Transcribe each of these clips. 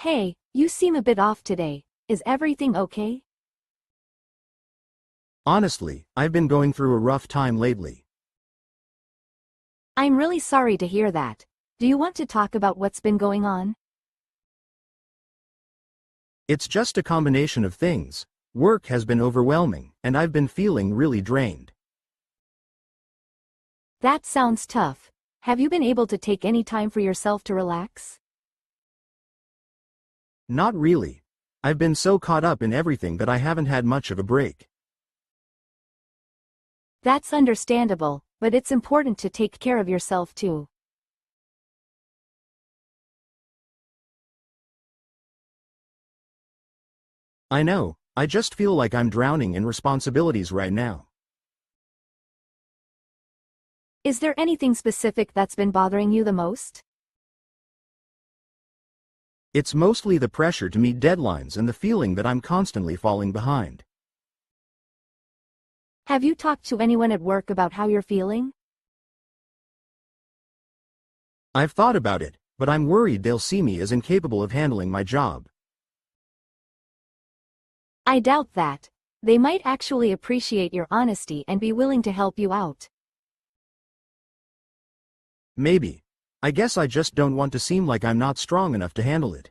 Hey, you seem a bit off today. Is everything okay? Honestly, I've been going through a rough time lately. I'm really sorry to hear that. Do you want to talk about what's been going on? It's just a combination of things. Work has been overwhelming, and I've been feeling really drained. That sounds tough. Have you been able to take any time for yourself to relax? Not really. I've been so caught up in everything that I haven't had much of a break. That's understandable, but it's important to take care of yourself too. I know, I just feel like I'm drowning in responsibilities right now. Is there anything specific that's been bothering you the most? It's mostly the pressure to meet deadlines and the feeling that I'm constantly falling behind. Have you talked to anyone at work about how you're feeling? I've thought about it, but I'm worried they'll see me as incapable of handling my job. I doubt that. They might actually appreciate your honesty and be willing to help you out. Maybe. I guess I just don't want to seem like I'm not strong enough to handle it.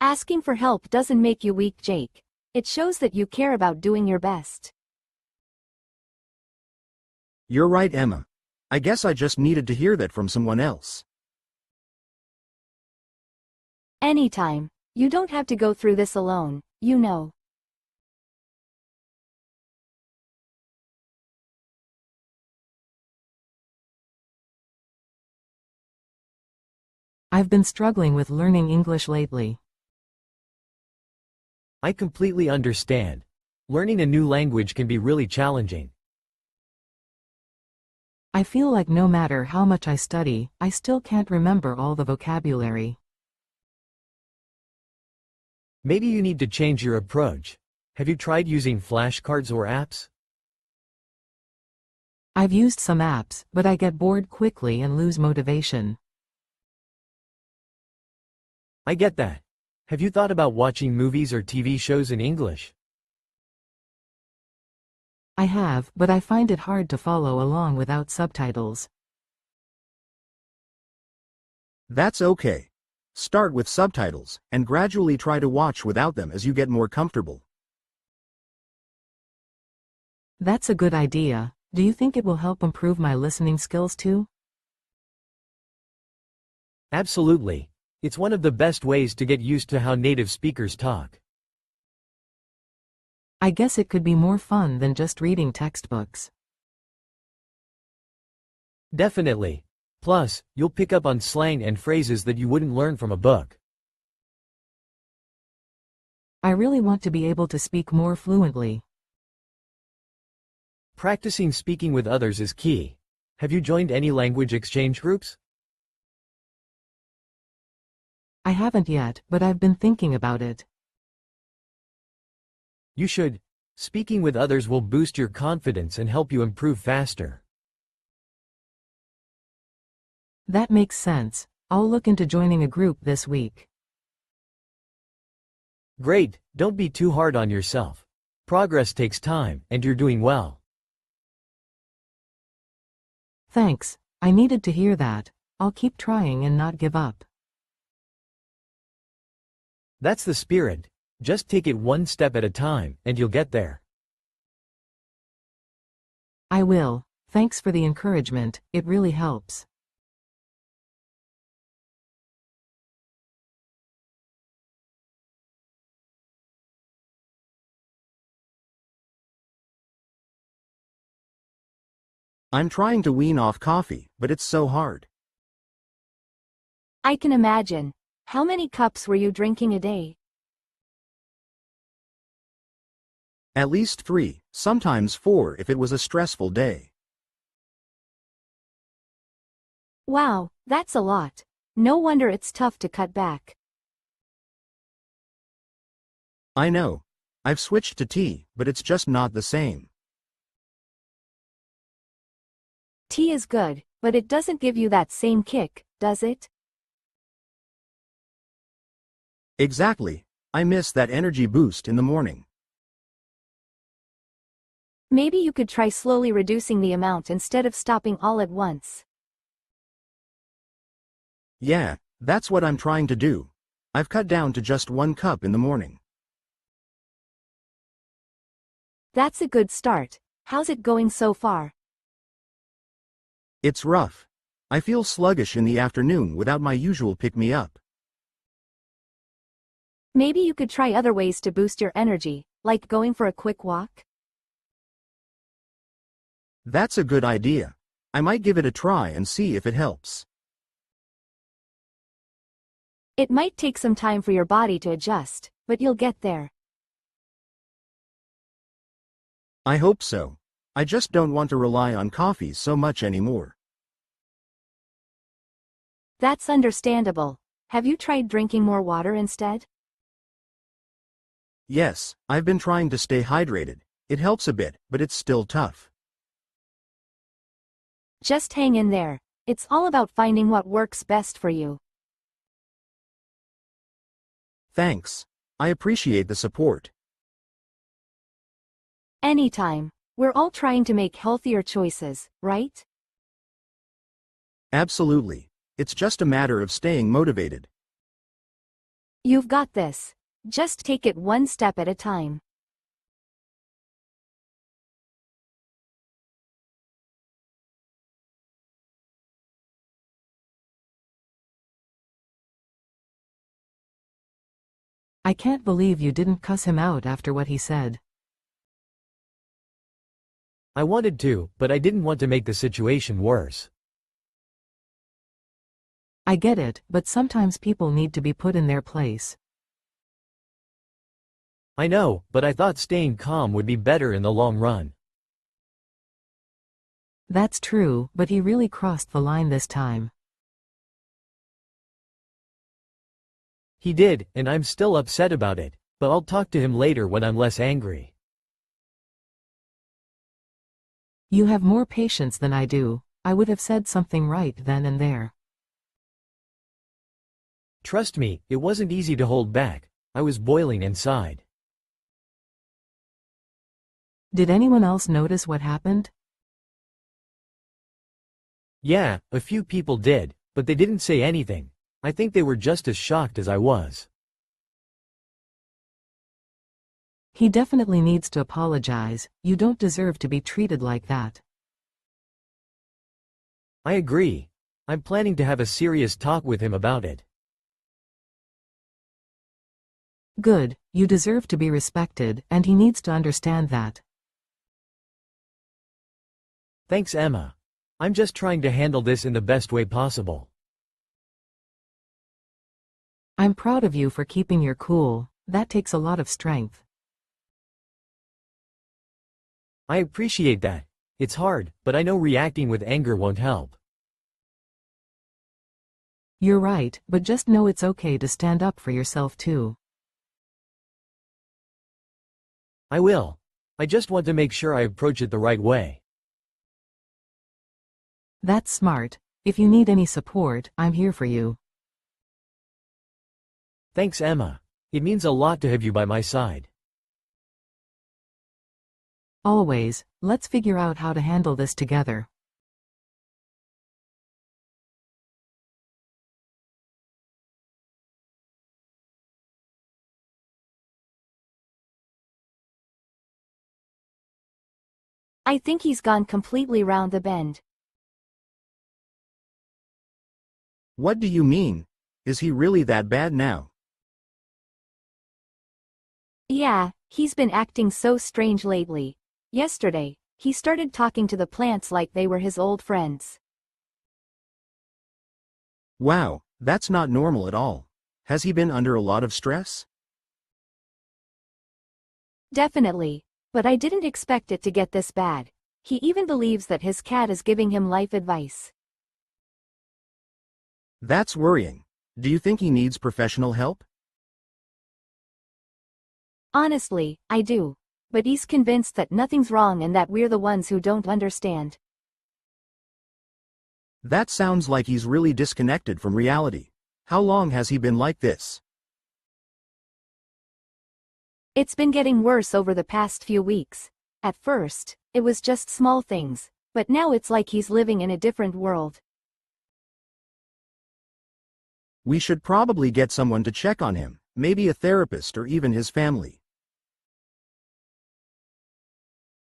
Asking for help doesn't make you weak, Jake. It shows that you care about doing your best. You're right, Emma. I guess I just needed to hear that from someone else. Anytime. You don't have to go through this alone, you know. I've been struggling with learning English lately. I completely understand. Learning a new language can be really challenging. I feel like no matter how much I study, I still can't remember all the vocabulary. Maybe you need to change your approach. Have you tried using flashcards or apps? I've used some apps, but I get bored quickly and lose motivation. I get that. Have you thought about watching movies or TV shows in English? I have, but I find it hard to follow along without subtitles. That's okay. Start with subtitles, and gradually try to watch without them as you get more comfortable. That's a good idea. Do you think it will help improve my listening skills too? Absolutely. It's one of the best ways to get used to how native speakers talk. I guess it could be more fun than just reading textbooks. Definitely. Plus, you'll pick up on slang and phrases that you wouldn't learn from a book. I really want to be able to speak more fluently. Practicing speaking with others is key. Have you joined any language exchange groups? I haven't yet, but I've been thinking about it. You should. Speaking with others will boost your confidence and help you improve faster. That makes sense. I'll look into joining a group this week. Great, don't be too hard on yourself. Progress takes time, and you're doing well. Thanks. I needed to hear that. I'll keep trying and not give up. That's the spirit. Just take it one step at a time, and you'll get there. I will. Thanks for the encouragement, it really helps. I'm trying to wean off coffee, but it's so hard. I can imagine. How many cups were you drinking a day? At least 3, sometimes 4 if it was a stressful day. Wow, that's a lot. No wonder it's tough to cut back. I know. I've switched to tea, but it's just not the same. Tea is good, but it doesn't give you that same kick, does it? Exactly. I miss that energy boost in the morning. Maybe you could try slowly reducing the amount instead of stopping all at once. Yeah, that's what I'm trying to do. I've cut down to just 1 cup in the morning. That's a good start. How's it going so far? It's rough. I feel sluggish in the afternoon without my usual pick-me-up. Maybe you could try other ways to boost your energy, like going for a quick walk? That's a good idea. I might give it a try and see if it helps. It might take some time for your body to adjust, but you'll get there. I hope so. I just don't want to rely on coffee so much anymore. That's understandable. Have you tried drinking more water instead? Yes, I've been trying to stay hydrated. It helps a bit, but it's still tough. Just hang in there. It's all about finding what works best for you. Thanks. I appreciate the support. Anytime. We're all trying to make healthier choices, right? Absolutely. It's just a matter of staying motivated. You've got this. Just take it one step at a time. I can't believe you didn't cuss him out after what he said. I wanted to, but I didn't want to make the situation worse. I get it, but sometimes people need to be put in their place. I know, but I thought staying calm would be better in the long run. That's true, but he really crossed the line this time. He did, and I'm still upset about it, but I'll talk to him later when I'm less angry. You have more patience than I do. I would have said something right then and there. Trust me, it wasn't easy to hold back. I was boiling inside. Did anyone else notice what happened? Yeah, a few people did, but they didn't say anything. I think they were just as shocked as I was. He definitely needs to apologize. You don't deserve to be treated like that. I agree. I'm planning to have a serious talk with him about it. Good, you deserve to be respected, and he needs to understand that. Thanks, Emma. I'm just trying to handle this in the best way possible. I'm proud of you for keeping your cool. That takes a lot of strength. I appreciate that. It's hard, but I know reacting with anger won't help. You're right, but just know it's okay to stand up for yourself too. I will. I just want to make sure I approach it the right way. That's smart. If you need any support, I'm here for you. Thanks, Emma. It means a lot to have you by my side. Always. Let's figure out how to handle this together. I think he's gone completely round the bend. What do you mean? Is he really that bad now? Yeah, he's been acting so strange lately. Yesterday, he started talking to the plants like they were his old friends. Wow, that's not normal at all. Has he been under a lot of stress? Definitely. But I didn't expect it to get this bad. He even believes that his cat is giving him life advice. That's worrying. Do you think he needs professional help? Honestly, I do. But he's convinced that nothing's wrong and that we're the ones who don't understand. That sounds like he's really disconnected from reality. How long has he been like this? It's been getting worse over the past few weeks. At first, it was just small things, but now it's like he's living in a different world. We should probably get someone to check on him, maybe a therapist or even his family.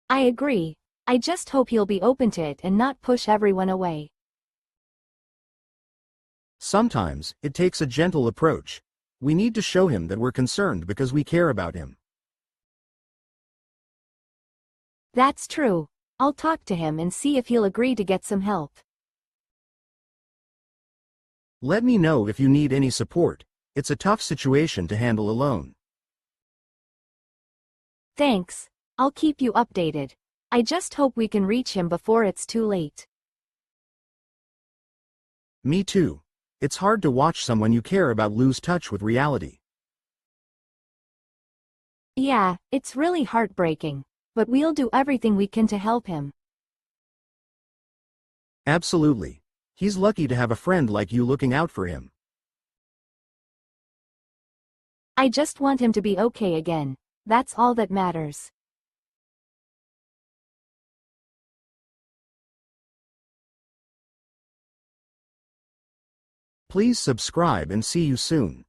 I agree. I just hope he'll be open to it and not push everyone away. Sometimes, it takes a gentle approach. We need to show him that we're concerned because we care about him. That's true. I'll talk to him and see if he'll agree to get some help. Let me know if you need any support. It's a tough situation to handle alone. Thanks. I'll keep you updated. I just hope we can reach him before it's too late. Me too. It's hard to watch someone you care about lose touch with reality. Yeah, it's really heartbreaking, but we'll do everything we can to help him. Absolutely. He's lucky to have a friend like you looking out for him. I just want him to be okay again. That's all that matters. Please subscribe and see you soon.